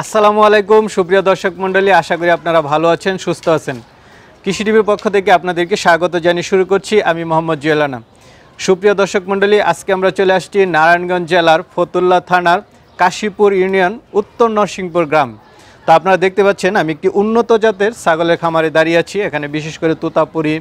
আসসালামু আলাইকুম সুপ্রিয় দর্শক মণ্ডলী, আশা করি আপনারা ভালো আছেন, সুস্থ আছেন। কৃষি টিভির পক্ষ থেকে আপনাদেরকে স্বাগত জানিয়ে শুরু করছি আমি মোহাম্মদ জুয়েলানা। সুপ্রিয় দর্শক মণ্ডলী, আজকে আমরা চলে আসছি নারায়ণগঞ্জ জেলার ফতুল্লা থানার কাশীপুর ইউনিয়ন উত্তর নরসিংপুর গ্রাম। তো আপনারা দেখতে পাচ্ছেন আমি একটি উন্নত জাতের ছাগলের খামারে দাঁড়িয়ে আছি। এখানে বিশেষ করে তোতাপুরি,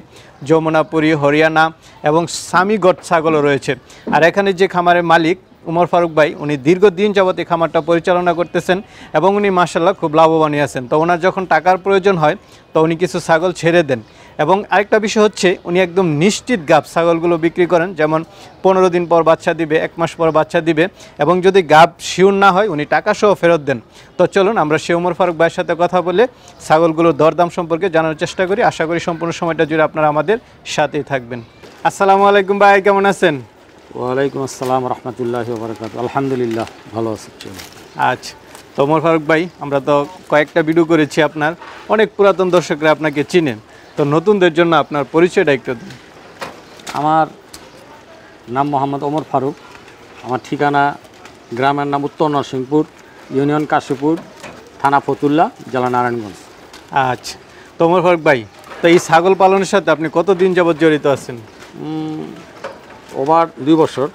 যমুনাপুরি, হরিয়ানা এবং সামিগট ছাগলও রয়েছে। আর এখানে যে খামারের মালিক উমর ফারুক ভাই, উনি দীর্ঘদিন যাবত এই খামারটা পরিচালনা করতেছেন এবং উনি মাশাআল্লাহ খুব লাভবান আছেন। তো ওনার যখন টাকার প্রয়োজন হয় তো উনি কিছু ছাগল ছেড়ে দেন। এবং আরেকটা বিষয় হচ্ছে উনি একদম নিশ্চিত গাব ছাগলগুলো বিক্রি করেন, যেমন 15 দিন পর বাচ্চা দিবে, 1 মাস পর বাচ্চা দিবে, এবং যদি গাব শিওর না হয় উনি টাকা সহ ফেরত দেন। তো চলুন আমরা সে উমর ফারুক ভাইয়ের সাথে কথা বলে ছাগলগুলোর দরদাম সম্পর্কে জানার চেষ্টা করি। আশা করি সম্পূর্ণ সময়টা জুড়ে আপনারা আমাদের সাথেই থাকবেন। আসসালামু আলাইকুম ভাই, কেমন আছেন? ওয়ালাইকুম আসসালাম রহমতুল্লাহি ওয়া বারাকাতুহু। আলহামদুলিল্লাহ, ভালো আছি। আচ্ছা, তো ওমর ফারুক ভাই, আমরা তো কয়েকটা ভিডিও করেছি, আপনার অনেক পুরাতন দর্শকরা আপনাকে চিনেন, তো নতুনদের জন্য আপনার পরিচয়টা একটু দিন। আমার নাম মোহাম্মদ ওমর ফারুক। আমার ঠিকানা গ্রামের নাম উত্তর নরসিংপুর, ইউনিয়ন কাশীপুর, থানা ফতুল্লা, জেলা নারায়ণগঞ্জ। আচ্ছা, তো ওমর ফারুক ভাই, তো এই ছাগল পালনের সাথে আপনি কতদিন যাবত জড়িত আছেন? ওভার 2 বছর।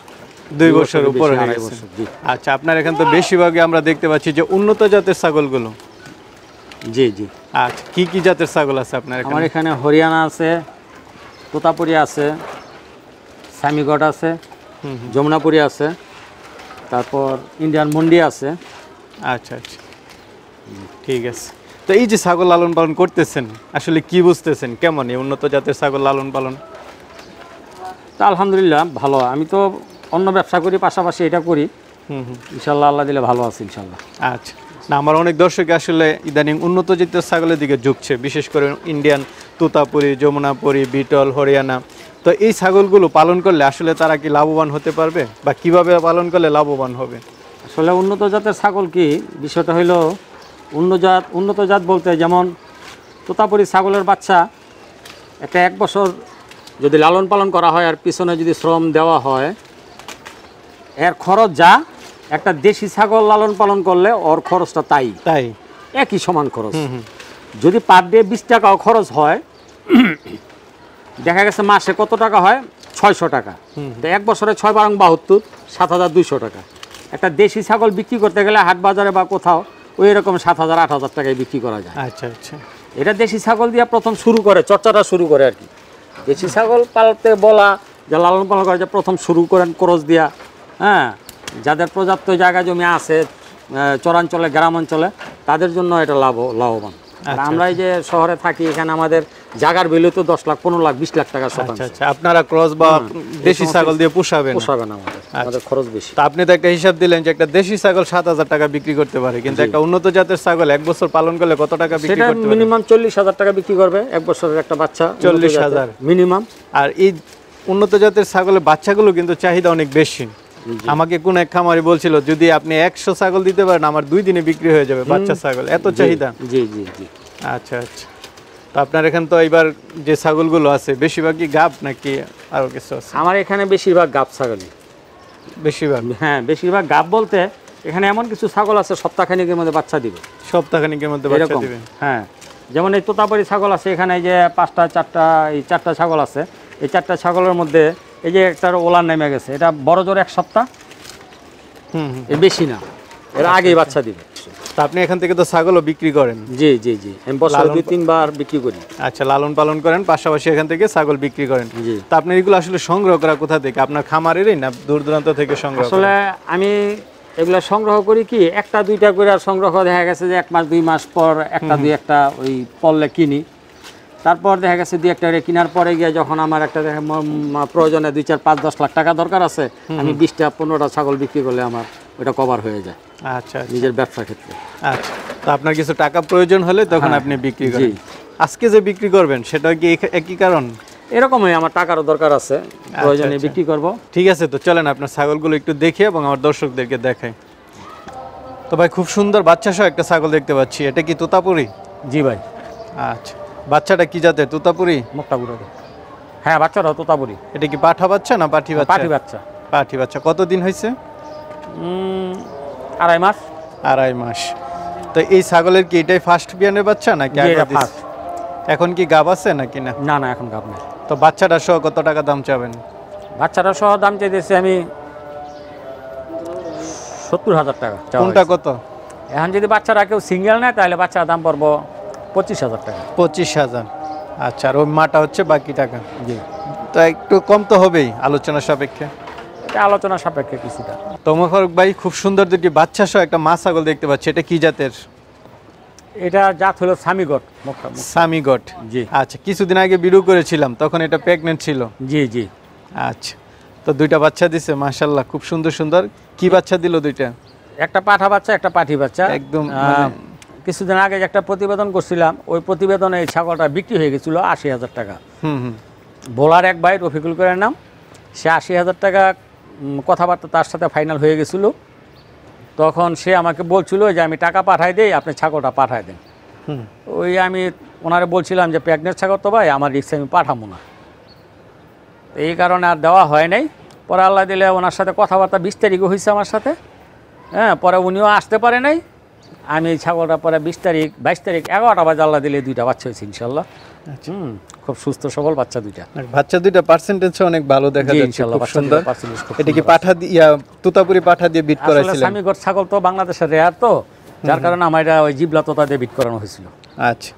2 বছর উপরে হয়ে গেছে। আচ্ছা, আপনার এখানে তো বেশিরভাগই আমরা দেখতে পাচ্ছি যে উন্নত জাতের ছাগলগুলো। জি জি। আচ্ছা, কি কি জাতের ছাগল আছে আপনার এখানে? আমার এখানে হরিয়ানা আছে, তোতাপুরি আছে, সামিগট আছে, যমুনাপুরি আছে, তারপর ইন্ডিয়ান মন্ডি আছে। আচ্ছা আচ্ছা, ঠিক আছে। তো এই যে ছাগল লালন পালন করতেছেন, আসলে কি বুঝতেছেন কেমন এই উন্নত জাতের ছাগল লালন পালন? তা আলহামদুলিল্লাহ ভালো। আমি তো অন্য ব্যবসা করি, পাশাপাশি এটা করি। ইনশাল্লাহ আল্লাহ দিলে ভালো আছে ইনশাল্লাহ। আচ্ছা, না আমার অনেক দর্শক আসলে ইদানিং উন্নত জাতের ছাগলের দিকে ঝুঁকছে, বিশেষ করে ইন্ডিয়ান তোতাপুরি, যমুনাপুরি, বিটল, হরিয়ানা। তো এই ছাগলগুলো পালন করলে আসলে তারা কি লাভবান হতে পারবে, বা কিভাবে পালন করলে লাভবান হবে? আসলে উন্নত জাতের ছাগল কি বিষয়টা হইল, উন্নত জাত বলতে যেমন তোতাপুরি ছাগলের বাচ্চা একটা 1 বছর যদি লালন পালন করা হয় আর পিছনে যদি শ্রম দেওয়া হয়, এর খরচ যা একটা দেশি ছাগল লালন পালন করলে ওর খরচটা তাই একই সমান খরচ। যদি পার ডে 20 টাকাও খরচ হয়, দেখা গেছে মাসে কত টাকা হয়? 600 টাকা। তো 1 বছরে 6 বারং 72, 7200 টাকা। একটা দেশি ছাগল বিক্রি করতে গেলে হাট বাজারে বা কোথাও ওই রকম 7000, 8000 টাকায় বিক্রি করা যায়। আচ্ছা আচ্ছা, এটা দেশি ছাগল দিয়ে প্রথম শুরু করে, চর্চাটা শুরু করে আর কি। দেশি ছাগল পালতে বলা, যা লালন পালন করে, যে প্রথম শুরু করেন ক্রস দিয়া। হ্যাঁ, যাদের পর্যাপ্ত জায়গা জমি আছে চরাঞ্চলে, গ্রাম অঞ্চলে, তাদের জন্য এটা লাভবান। আর আমরা এই যে শহরে থাকি, এখানে আমাদের জায়গার ভ্যালু তো 10 লাখ, 15 লাখ, 20 লাখ টাকা শতাংশ। আচ্ছা, আপনারা ক্রস বা দেশি ছাগল দিয়ে পোষাবেন? আমাদের খরচ বেশি। তা আপনি তো একটা হিসাব দিলেন যে একটা দেশি ছাগল 7000 টাকা বিক্রি করতে পারে, কিন্তু একটা উন্নত জাতের ছাগল 1 বছর পালন করলে কত টাকা বিক্রি করতে পারে? মিনিমাম 40,000 টাকা বিক্রি করবে 1 বছরের একটা বাচ্চা। 40,000 মিনিমাম। আর এই উন্নত জাতের ছাগলের বাচ্চাগুলো কিন্তু চাহিদা অনেক বেশি। আমাকে কোন এক খামারি বলছিল, যদি আপনি 100 ছাগল দিতে পারেন আমার 2 দিনে বিক্রি হয়ে যাবে বাচ্চা ছাগল, এত চাহিদা। জি জি জি। আচ্ছা আচ্ছা, তো আপনার এখানে তো এবার যে ছাগলগুলো আছে বেশিরভাগই গাব নাকি আরো কিছু আছে? আমার এখানে বেশিরভাগ গাব ছাগলই। বেশিরভাগ? হ্যাঁ, বেশিরভাগ গাব বলতে এখানে এমন কিছু ছাগল আছে সপ্তাহখানেকের মধ্যে বাচ্চা দিবে। সপ্তাহখানেকের মধ্যে বাচ্চা দিবে? হ্যাঁ, যেমন এই তোতাপুরি ছাগল আছে এখানে, এই যে 5টা 4টা, এই 4টা ছাগল আছে। এই 4টা ছাগলের মধ্যে এই যে একটা ওলান নেমে গেছে, এটা বড় জোর 1 সপ্তাহ, এর বেশি না, এর আগেই বাচ্চা দিবে। তা আপনি এখান থেকে তো ছাগলও বিক্রি করেন? জি জি জি, আমি বছরে 2-3 বার বিক্রি করি। আচ্ছা, লালন পালন করেন, পাশাপাশি এখান থেকে ছাগল বিক্রি করেন। জি। তা আপনি এগুলো আসলে সংগ্রহ করা কোথা থেকে? আপনার খামারেরই না দূর দূরান্ত থেকে সংগ্রহ? আসলে আমি এগুলো সংগ্রহ করি কি, 1টা 2টা করে সংগ্রহ, দেখা গেছে যে 1 মাস 2 মাস পর একটা ওই পল্লে কিনি। তারপর দেখা গেছে 2-1টা কেনার পরে গিয়ে যখন আমার একটা প্রয়োজনে 2, 4, 5, 10 লাখ টাকা দরকার আছে, আমি 20টা 15টা ছাগল বিক্রি করলে আমার ওটা কভার হয়ে যায়। আচ্ছা, নিজের ব্যবসা ক্ষেত্রে। আচ্ছা, তো আপনার কিছু টাকা প্রয়োজন হলে তখন আপনি বিক্রি করেন। আজকে যে বিক্রি করবেন সেটা কি একই কারণ? এরকমই, আমার টাকারও দরকার আছে, প্রয়োজনে বিক্রি করব। ঠিক আছে, তো চলেন আপনার ছাগলগুলো একটু দেখি এবং আমার দর্শকদেরকে দেখাই। তো ভাই, খুব সুন্দর বাচ্চা সহ একটা ছাগল দেখতে পাচ্ছি, এটা কি তোতাপুরি? জি ভাই। আচ্ছা, বাচ্চাটা কি জাতের? তোতাপুরি? হ্যাঁ, বাচ্চাটা তোতাপুরি। এটা কি পাঠা বাচ্চা না পাঠি বাচ্চা? পাঠি বাচ্চা। পাঠি বাচ্চা। কতদিন হয়েছে? 2.5 মাস। 2.5 মাস। তো তো এই ছাগলের কি এটাই ফার্স্ট বিয়ানের বাচ্চা নাকি আগে দিছে? এখন কি গাব আছে নাকি না? না না, এখন গাব নেই। তো বাচ্চাটা সহ কত টাকা দাম চাবেন? বাচ্চাটা সহ দাম চাইতেছি আমি 70,000 টাকা। কোনটা কত? এখন যদি বাচ্চারা কেউ সিঙ্গেল নেয় তাহলে বাচ্চার দাম পড়বো 25,000 টাকা। 25,000। আচ্ছা, আর ওই মাটা হচ্ছে বাকি টাকা। জি, তো একটু কম তো হবেই আলোচনা সাপেক্ষে। এটা আলোচনা সাপেক্ষে কিছুটা। মোবারক ভাই, খুব সুন্দর দুটি বাচ্চা সহ একটা মা ছাগল দেখতে পাচ্ছি, এটা কি জাতের? এটা জাত হলো সামিগট। সামিগট। জি। আচ্ছা, কিছুদিন আগে ভিডিও করেছিলাম, তখন এটা প্রেগনেন্ট ছিল। জি জি। আচ্ছা, তো দুইটা বাচ্চা দিছে মাশাআল্লাহ, খুব সুন্দর সুন্দর। কি বাচ্চা দিল দুইটা? একটা পাঠা বাচ্চা, একটা পাঠি বাচ্চা। একদম কিছুদিন আগে একটা প্রতিবেদন করছিলাম, ওই প্রতিবেদনে এই ছাগলটা বিক্রি হয়ে গেছিল 80,000 টাকা। বোলার এক ভাই রফিকুল করে নাম, সে 80,000 টাকা কথাবার্তা তার সাথে ফাইনাল হয়ে গেছিল। তখন সে আমাকে বলছিল যে আমি টাকা পাঠাই দেই, আপনি ছাগলটা পাঠাই দেন। ওই আমি ওনারে বলছিলাম যে প্রেগনেন্ট ছাগল তো ভাই, আমার রিক্সে আমি পাঠাবো না, এই কারণে আর দেওয়া হয় নাই। পরে আল্লাহ দিলে ওনার সাথে কথাবার্তা 20 তারিখও হয়েছে আমার সাথে। হ্যাঁ, পরে উনিও আসতে পারে নাই। আমি এই ছাগলটা পরে 20 তারিখ 22 তারিখ 11টা বাজে আল্লাহ দিলে দুইটা বাচ্চা হয়েছে ইনশাল্লাহ। খুব সুস্থ সবল বাচ্চা দুইটা। বাচ্চা দুইটা পার্সেন্টেজ অনেক ভালো দেখা যাচ্ছে, খুব সুন্দর। এটা কি পাঠা দিয়ে তুতাপুরি পাঠা দিয়ে বিট করাইছিলেন? সামিগট ছাগল তো বাংলাদেশের রেয়ার, তো যার কারণে আমার এটা ওই জিবলা তোতা দিয়ে বিট করানো হয়েছিল। আচ্ছা,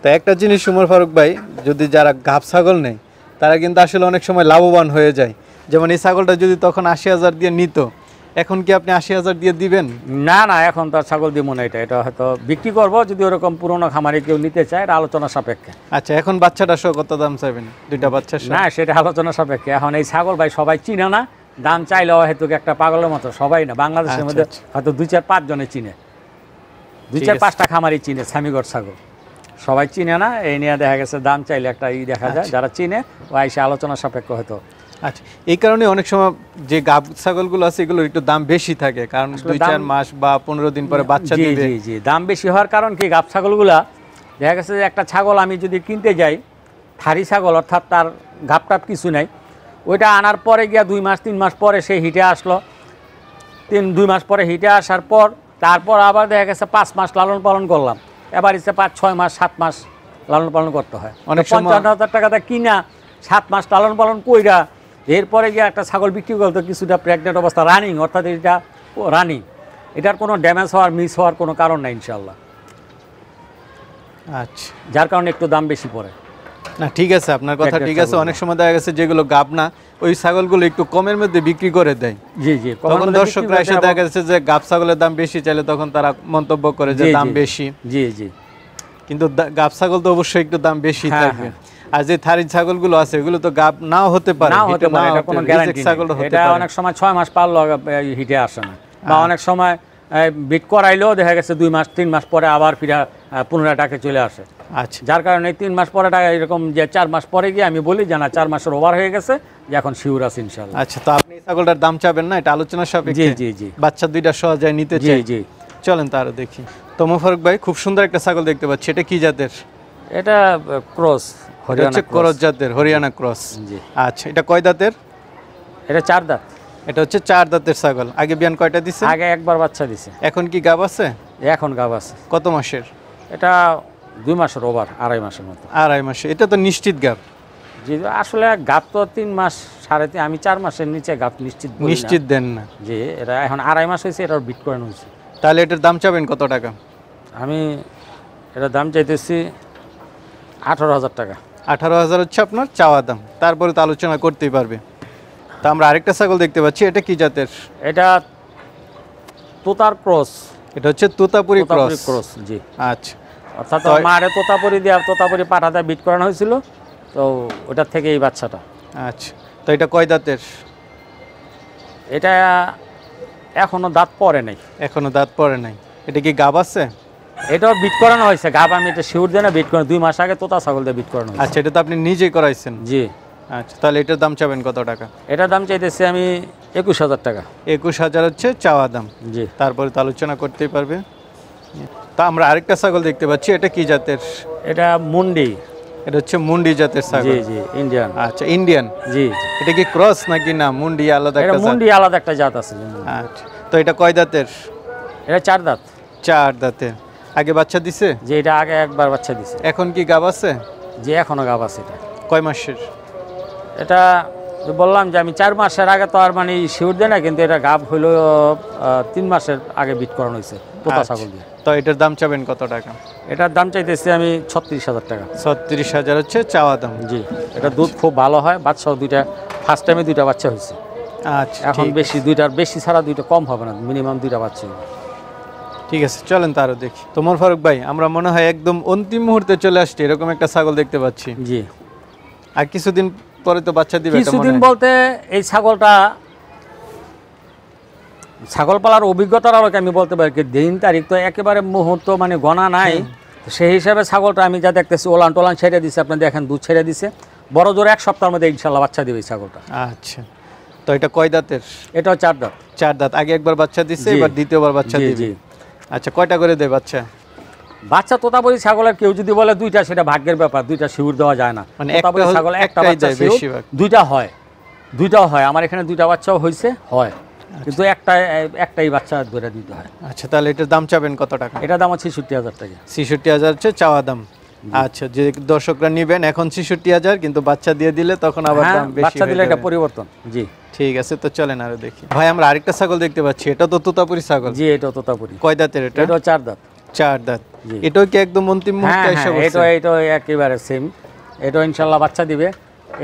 তো একটা জিনিস উমর ফারুক ভাই, যদি যারা গাব ছাগল নেয় তারা কিন্তু আসলে অনেক সময় লাভবান হয়ে যায়। যেমন এই ছাগলটা যদি তখন 80,000 দিয়ে নিত, এখন কি আপনি 80,000 দিয়ে দিবেন? না না, এখন তো ছাগল দিব না, এটা হয়তো বিক্রি করবো যদি ওরকম পুরোনো খামারে কেউ নিতে চায়, এটা আলোচনা সাপেক্ষে। আচ্ছা, এখন বাচ্চাটা সহ কত দাম চাইবেন দুইটা বাচ্চা? না, সেটা আলোচনা সাপেক্ষে। এখন এই ছাগল ভাই সবাই চিনে না, দাম চাইলেও হয়তো একটা পাগলের মতো সবাই না, বাংলাদেশের মধ্যে হয়তো 2-4-5 জনে চিনে, 2-4-5টা খামারই চিনে সামিগট ছাগল, সবাই চিনে না। এই নিয়ে দেখা গেছে দাম চাইলে একটা দেখা যায়, যারা চিনে ও এসে আলোচনা সাপেক্ষ হয়তো। আচ্ছা, এই কারণে অনেক সময় যে গাব ছাগলগুলো আছে এগুলোর একটু দাম বেশি থাকে, কারণ 2-4 মাস বা 15 দিন পরে বাচ্চা দিবে। জি জি, দাম বেশি হওয়ার কারণ কি, গাব ছাগলগুলা দেখা গেছে যে একটা ছাগল আমি যদি কিনতে যাই, থারি ছাগল অর্থাৎ তার গাব টাপ কিছু নাই, ওইটা আনার পরে গিয়া 2 মাস 3 মাস পরে সে হিটে আসলো, 2 মাস পরে হিটে আসার পর তারপর আবার দেখা গেছে 5 মাস লালন পালন করলাম, এবার ইচ্ছে 5-6 মাস 7 মাস লালন পালন করতে হয়। অনেক 55,000 টাকাটা কিনা 7 মাস লালন পালন কইরা এরপরে গিয়ে একটা ছাগল বিক্রি করতো কিছুটা প্রেগনেন্ট অবস্থা রানিং, অর্থাৎ এটা রানিং, এটার কোনো ড্যামেজ হওয়ার মিস হওয়ার কোনো কারণ নাই ইনশাল্লাহ। আচ্ছা, যার কারণে একটু দাম বেশি পড়ে। না ঠিক আছে, আপনার কথা ঠিক আছে। অনেক সময় দেখা গেছে যেগুলো গাব না, ওই ছাগলগুলো একটু কমের মধ্যে বিক্রি করে দেয়। জি জি, তখন দর্শকরা এসে দেখা গেছে যে গাব ছাগলের দাম বেশি চাইলে তখন তারা মন্তব্য করে যে দাম বেশি। জি জি, কিন্তু গাব ছাগল তো অবশ্যই একটু দাম বেশি থাকবে। আর যে থারি ছাগলগুলো আছে ওগুলো তো গাব নাও হতে পারে, এটা কোনো গ্যারান্টি নেই। এটা অনেক সময় 6 মাস পারলো হিটে আসে না, বা অনেক সময় বিট করাইলেও দেখা গেছে 2 মাস 3 মাস পরে আবার ফিরা পুনরায় টাকা চলে আসে। আচ্ছা, যার কারণে 3 মাস পরে টাকা এরকম যে 4 মাস পরে গিয়ে আমি বলি যে না 4 মাসের ওভার হয়ে গেছে, যে এখন শিওর আছে ইনশাআল্লাহ। আচ্ছা, তো আপনি ছাগলটার দাম চাবেন না, এটা আলোচনার সাপেক্ষে? জি জি জি, বাচ্চা দুইটা সহজে নিতে চাই। জি জি, চলেন তারও দেখি। তো মোবারক ভাই, খুব সুন্দর একটা ছাগল দেখতে পাচ্ছি, এটা কি জাতের? এটা ক্রস, হরিয়ানা ক্রস জাতের, হরিয়ানা ক্রস। জি, আচ্ছা, এটা কয় দাঁতের? এটা 4 দাঁত। এটা হচ্ছে 4 দাঁতের ছাগল। আগে বিয়ান কয়টা দিছে? আগে একবার বাচ্চা দিছে। এখন কি গাব আছে? এখন গাব আছে। কত মাসের? এটা 2 মাসের ওভার, 2.5 মাসের মতো। 2.5 মাসে? এটা তো নিশ্চিত গাব। জি, আসলে গাব তো 3 মাস 3.5, আমি 4 মাসের নিচে গাব নিশ্চিত দেন না। জি, এটা এখন 2.5 মাস হয়েছে, এটার বিট করানো হয়েছে। তাহলে এটার দাম চাবেন কত টাকা? আমি এটার দাম চাইতেছি 18,000 টাকা। 18,000 হচ্ছে আপনার চাওয়া দাম, তারপরে তো আলোচনা করতেই পারবে। তো আমরা আরেকটা ছাগল দেখতে পাচ্ছি, এটা কি জাতের? এটা তোতার ক্রস। এটা হচ্ছে তোতাপুরি ক্রস। জি, আচ্ছা, অর্থাৎ মারে তোতাপুরি দিয়ে তোতাপুরি পাঠাতে বিট করানো হয়েছিল, তো ওটার থেকে এই বাচ্চাটা। আচ্ছা, তো এটা কয় দাঁতের? এটা এখনো দাঁত পড়ে নাই। এখনো দাঁত পড়ে নাই। এটা কি গাব আছে? এটাও বিট করানো হয়েছে, গাব আমি এটা শিওর দিয়ে না বিট করানো, 2 মাস আগে তোতা ছাগল দিয়ে বিট করানো হয়েছে। আচ্ছা, এটা তো আপনি নিজেই করাইছেন? জি। আচ্ছা, তাহলে এটার দাম চাবেন কত টাকা? এটার দাম চাইতেছি আমি 21,000 টাকা। 21,000 হচ্ছে চাওয়া দাম। জি, তারপরে তো আলোচনা করতেই পারবে। তা আমরা আরেকটা ছাগল দেখতে পাচ্ছি, এটা কি জাতের? এটা মুন্ডি। এটা হচ্ছে মুন্ডি জাতের ছাগল। জি জি, ইন্ডিয়ান। আচ্ছা, ইন্ডিয়ান। জি, এটা কি ক্রস নাকি না মুন্ডি আলাদা একটা জাত? মুন্ডি আলাদা একটা জাত আছে। আচ্ছা, তো এটা কয় দাঁতের? এটা 4 দাঁত। 4 দাঁতের। আগে বাচ্চা দিছে? যে এটা আগে একবার বাচ্চা দিছে। এখন কি গাব আছে? যে এখনো গাব আছে। এটা কয় মাসের? এটা বললাম যে আমি 4 মাসের আগে তো আর মানে শিওর দেয় না, কিন্তু এটা গাব হলো 3 মাসের আগে বিট করানো হয়েছে তোতা ছাগল দিয়ে। তো এটার দাম চাবেন কত টাকা? এটার দাম চাইতেছি আমি 36,000 টাকা। 36,000 হচ্ছে চাওয়া দাম। জি, এটা দুধ খুব ভালো হয়, বাচ্চাও দুইটা, ফার্স্ট টাইমে 2টা বাচ্চা হয়েছে। আচ্ছা, এখন বেশি 2টার বেশি ছাড়া 2টা কম হবে না, মিনিমাম 2টা বাচ্চা হবে। ঠিক আছে, চলেন তারও দেখি। তোমার ফারুক ভাই, আমরা মনে হয় একদম অন্তিম মুহূর্তে চলে আসছি, এরকম একটা ছাগল দেখতে পাচ্ছি। জি, আর কিছুদিন পরে তো বাচ্চা দিবে। কিছুদিন বলতে এই ছাগলটা ছাগল পালার অভিজ্ঞতার আলোকে আমি বলতে পারি দিন তারিখ তো একেবারে মুহূর্ত মানে গণা নাই। সেই হিসাবে ছাগলটা আমি যা দেখতেছি ওলান টোলান ছেড়ে দিছে, আপনি দেখেন দুধ ছেড়ে দিছে, বড় জোর 1 সপ্তাহের মধ্যে ইনশাল্লাহ বাচ্চা দিবে এই ছাগলটা। আচ্ছা, তো এটা কয় দাঁতের? এটাও 4 দাঁত। 4 দাঁত। আগে একবার বাচ্চা দিছে, এবার দ্বিতীয়বার বাচ্চা দিবে। আচ্ছা, কয়টা করে দেয় বাচ্চা? বাচ্চা তোতাপুরি ছাগলের কেউ যদি বলে 2টা, সেটা ভাগ্যের ব্যাপার, 2টা শিউর দেওয়া যায় না। মানে তোতাপুরি ছাগল একটা বাচ্চা বেশিরভাগ 2টা হয়, 2টাও হয়। আমার এখানে 2টা বাচ্চাও হয়েছে হয়, কিন্তু একটাই বাচ্চা ধরে দিতে হয়। আচ্ছা, তাহলে এটার দাম চাবেন কত টাকা? এটার দাম 66,000 টাকা। 66,000 হচ্ছে চাওয়া দাম। আচ্ছা, যে দর্শকরা নেবেন এখন 66,000, কিন্তু বাচ্চা দিয়ে দিলে তখন আবার দাম বেশি, বাচ্চা দিলে এটা পরিবর্তন। জি, ঠিক আছে, তো চলেন আরো দেখি। ভাই, আমরা আরেকটা ছাগল দেখতে পাচ্ছি, এটা তো তোতাপুরি ছাগল। জি, এটা তোতাপুরি। কয় দাঁতের এটা? এটাও 4 দাঁত। 4 দাঁত। এটাও কি একদম অন্তিম মুহূর্তে এসে বসছে? এটা একেবারে সেম। এটা ইনশাআল্লাহ বাচ্চা দিবে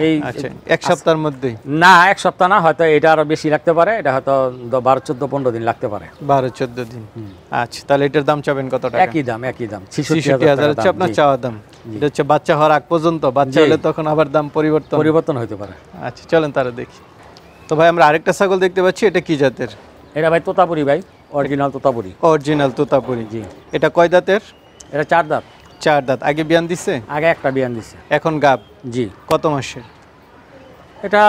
এই আচ্ছা, 1 সপ্তাহের মধ্যে? না, 1 সপ্তাহ না, হয়তো এটা আরো বেশি লাগতে পারে, এটা হয়তো 12, 14, 15 দিন লাগতে পারে। 12, 14 দিন। আচ্ছা, তাহলে এটার দাম চাবেন কত টাকা? একই দাম 66,000 হচ্ছে আপনার চাওয়া দাম। এটা হচ্ছে বাচ্চা হওয়ার আগ পর্যন্ত, বাচ্চা হলে তখন আবার দাম পরিবর্তন হতে পারে। আচ্ছা, চলেন তারা দেখি। তো ভাই, আমরা আরেকটা ছাগল দেখতে পাচ্ছি, এটা কি জাতের? এটা ভাই তোতাপুরি ভাই, অরিজিনাল তোতাপুরি। অরিজিনাল তোতাপুরি। জি। এটা কয় দাঁতের? এটা 4 দাঁত। 4 দাঁত। আগে বিয়ান দিছে? আগে একটা বিয়ান দিছে। এখন গাব? জি। কত মাসের? এটা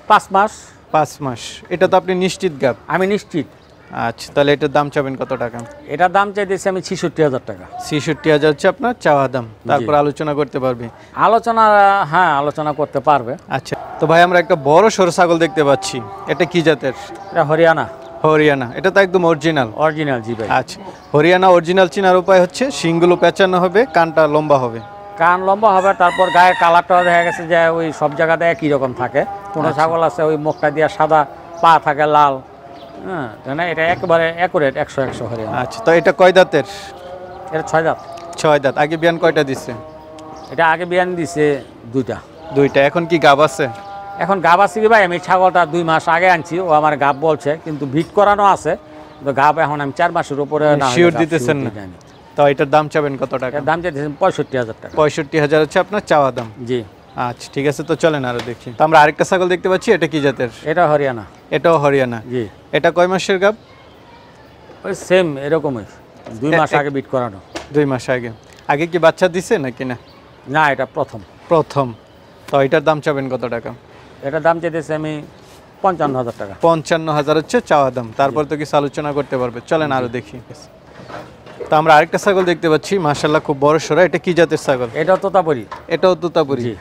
5 মাস। 5 মাস। এটা তো আপনি নিশ্চিত গাব? আমি নিশ্চিত। আচ্ছা, তাহলে এটার দাম চাবেন কত টাকা? এটার দাম চাইতেছি আমি 66,000 টাকা। 66,000 হচ্ছে আপনার চাওয়া দাম, তারপর আলোচনা করতে পারবে? হ্যাঁ, আলোচনা করতে পারবে। আচ্ছা, তো ভাই, আমরা একটা বড় সরো ছাগল দেখতে পাচ্ছি, এটা কি জাতের? এটা হরিয়ানা। হরিয়ানা। এটা তো একদম অরিজিনাল? অরিজিনাল, জি ভাই। আচ্ছা, হরিয়ানা অরিজিনাল চেনার উপায় হচ্ছে শিংগুলো পেঁচানো হবে, কানটা লম্বা হবে। কান লম্বা হবে, তারপর গায়ের কালারটাও দেখা গেছে যে ওই সব জায়গাতে একই রকম থাকে। কোনো ছাগল আছে ওই মুখটা দিয়ে সাদা, পা থাকে লাল। হ্যাঁ, এটা একেবারে অ্যাকুরেট 100 হরিয়ানা। আচ্ছা, তো এটা কয় দাঁতের? এটা 6 দাঁত। 6 দাঁত। আগে বিয়ান কয়টা দিছে? এটা আগে বিয়ান দিছে 2টা। 2টা। এখন কি গাব আছে? এখন গাব আছে কি ভাই? আমি ছাগলটা 2 মাস আগে আনছি, ও আমার গাব বলছে, কিন্তু ভিট করানো আছে, কিন্তু গাব এখন আমি 4 মাসের উপরে না শিওর দিতেছেন না? তো এটার দাম চাবেন কত টাকা? দাম চাইতেছেন 65,000 টাকা। 65,000 হচ্ছে আপনার চাওয়া দাম। জি। আচ্ছা, ঠিক আছে, তো চলেন আরো দেখি। তো আমরা আরেকটা ছাগল দেখতে পাচ্ছি, এটা কি জাতের? এটা হরিয়ানা। এটাও হরিয়ানা। জি। এটা কয় মাসের গাব? ওই সেম এরকমই, 2 মাস আগে বিট করানো। 2 মাস আগে। আগে কি বাচ্চা দিছে নাকি না? না, এটা প্রথম। তো এটার দাম চাবেন কত টাকা? এটার দাম চাইতেছি আমি 55,000 টাকা। 55,000 হচ্ছে চাওয়া দাম, তারপর তো কিছু আলোচনা করতে পারবে। চলেন আরো দেখি। তো আমরা আরেকটা ছাগল দেখতে পাচ্ছি, মাশাআল্লাহ খুব বড় সরা। এটা কি জাতের ছাগল? এটাও তোতাপুরি। এটাও তোতাপুরি। জি।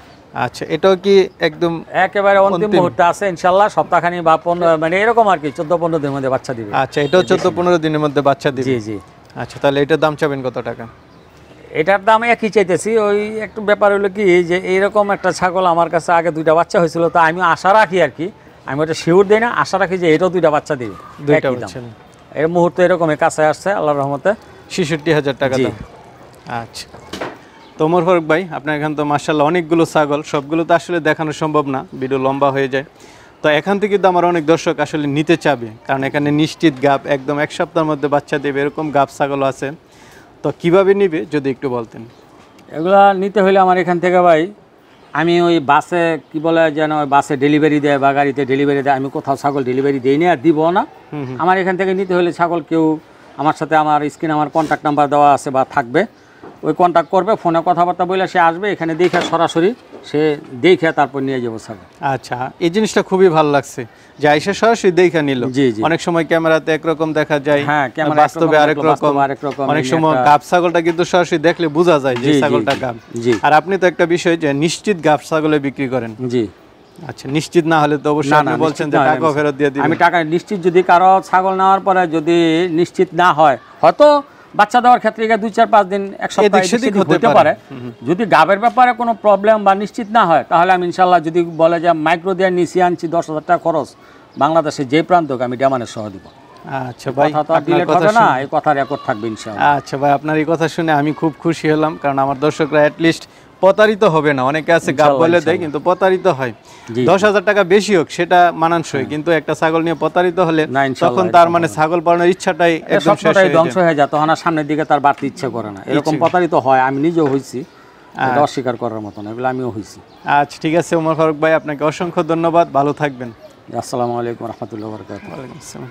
আচ্ছা, এটাও কি একদম একেবারে অন্তিম মুহূর্তে আছে ইনশাআল্লাহ, সপ্তাহখানি বা 15 মানে এরকম আর কি, 14-15 দিনের মধ্যে বাচ্চা দিবে। আচ্ছা, এটাও 14-15 দিনের মধ্যে বাচ্চা দিবে? জি, জি। আচ্ছা, তাহলে এটার দাম চাবেন কত টাকা? এটার দাম একই চাইতেছি। ওই একটু ব্যাপার হলো কি, যে এইরকম একটা ছাগল আমার কাছে আগে 2টা বাচ্চা হয়েছিল, তো আমি আশা রাখি আর কি, আমি ওটা শিওর দিই না, আশা রাখি যে এটাও 2টা বাচ্চা দিবে। 2টা বলছেন? এর মুহূর্তে এরকমই কাছে আসছে আল্লাহর রহমতে। 66,000 টাকা দাম। আচ্ছা, তো ওমর ফারুক ভাই, আপনার এখানে তো মাশাআল্লাহ অনেকগুলো ছাগল, সবগুলো তো আসলে দেখানো সম্ভব না, ভিডিও লম্বা হয়ে যায়। তো এখান থেকে তো আমার অনেক দর্শক আসলে নিতে চাবে, কারণ এখানে নিশ্চিত গাব, একদম 1 সপ্তাহের মধ্যে বাচ্চা দেবে, এরকম গাব ছাগল আছে। তো কিভাবে নিবে যদি একটু বলতেন? এগুলা নিতে হলে আমার এখান থেকে ভাই, আমি ওই বাসে কি বলে যেন, ওই বাসে ডেলিভারি দেয় বা গাড়িতে ডেলিভারি দেয়, আমি কোথাও ছাগল ডেলিভারি দিই না আর দিব না। আমার এখান থেকে নিতে হলে ছাগল কেউ আমার সাথে, আমার স্ক্রিনে আমার কন্ট্যাক্ট নাম্বার দেওয়া আছে বা থাকবে, ওই কন্ট্যাক্ট করবে, ফোনে কথাবার্তা বলে সে আসবে, এখানে দেখে সরাসরি সে দেখে তারপর নিয়ে যাবো ছাগল। আচ্ছা, এই জিনিসটা খুবই ভালো লাগছে যে আইসা সরাসরি দেখে নিল। জি, জি। অনেক সময় ক্যামেরাতে একরকম দেখা যায়, হ্যাঁ, বাস্তবে আরেক রকম। অনেক সময় গাব ছাগলটা কিন্তু সরাসরি দেখলে বোঝা যায় যে ছাগলটা গাব। আর আপনি তো একটা বিষয় যে নিশ্চিত গাব ছাগলে বিক্রি করেন। জি। আচ্ছা, নিশ্চিত না হলে তো অবশ্যই আপনি বলছেন যে টাকা ফেরত দিয়ে দিবেন। আমি টাকা নিশ্চিত, যদি কারো ছাগল নেওয়ার পরে যদি নিশ্চিত না হয়, হয়তো বাচ্চা দেওয়ার ক্ষেত্রে 2-4-5 দিন এক সপ্তাহ সেদিক হতে পারে। যদি গাবের ব্যাপারে কোনো প্রবলেম বা নিশ্চিত না হয় তাহলে আমি ইনশাল্লাহ যদি বলে যে মাইক্রো দিয়ে নিচে আনছি 10,000 টাকা খরচ, বাংলাদেশে যে প্রান্ত আমি ডেমানের সহ দিব। আচ্ছা ভাই, আপনার কথা না, এই কথা রেকর্ড থাকবে ইনশাআল্লাহ। আচ্ছা ভাই, আপনার এই কথা শুনে আমি খুব খুশি হলাম, কারণ আমার দর্শকরা অ্যাটলিস্ট প্রতারিত হবে না। অনেকে আছে গাব বলে দেয় কিন্তু প্রতারিত হয়। 10,000 টাকা বেশি হোক সেটা মানানসই, কিন্তু একটা ছাগল নিয়ে প্রতারিত হলে তখন তার মানে ছাগল পালনের ইচ্ছাটাই একদম শেষ হয়ে যায়, ধ্বংস হয়ে যায়। তখন আর সামনের দিকে তার বাড়তি ইচ্ছা করে না। এরকম প্রতারিত হয়, আমি নিজেও হয়েছি, এটা অস্বীকার করার মতো না, এগুলো আমিও হয়েছি। আচ্ছা ঠিক আছে ওমর ফারুক ভাই, আপনাকে অসংখ্য ধন্যবাদ, ভালো থাকবেন। আসসালামু আলাইকুম রহমতুল্লাহ বরকাতুহু। ওয়ালাইকুম আসসালাম।